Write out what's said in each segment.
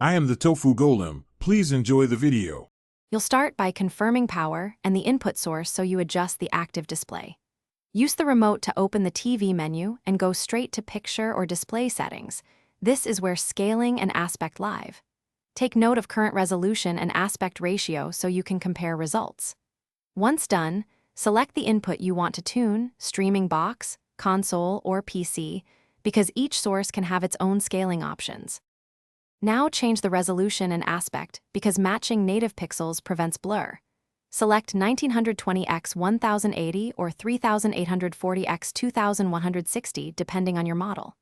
I am the Tofu Golem. Please enjoy the video. You'll start by confirming power and the input source so you adjust the active display. Use the remote to open the TV menu and go straight to picture or display settings. This is where scaling and aspect live. Take note of current resolution and aspect ratio so you can compare results. Once done, select the input you want to tune, streaming box, console, or PC, because each source can have its own scaling options. Now change the resolution and aspect because matching native pixels prevents blur. Select 1920x1080 or 3840x2160 depending on your model.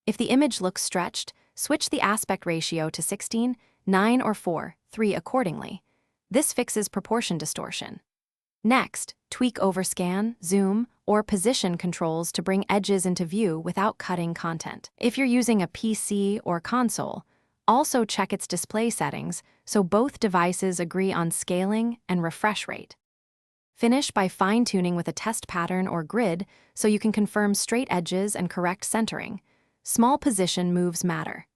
If the image looks stretched, switch the aspect ratio to 16, 9 or 4, 3 accordingly. This fixes proportion distortion. Next, tweak overscan, zoom, or position controls to bring edges into view without cutting content. If you're using a PC or console, also check its display settings so both devices agree on scaling and refresh rate. Finish by fine-tuning with a test pattern or grid so you can confirm straight edges and correct centering. Small position moves matter.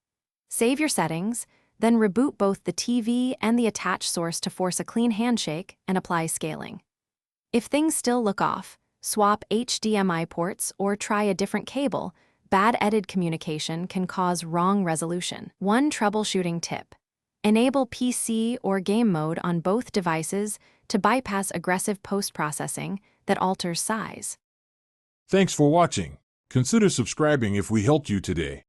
Save your settings, then reboot both the TV and the attached source to force a clean handshake and apply scaling. If things still look off, swap HDMI ports or try a different cable. Bad edited communication can cause wrong resolution. One troubleshooting tip: enable PC or game mode on both devices to bypass aggressive post-processing that alters size. Thanks for watching. Consider subscribing if we helped you today.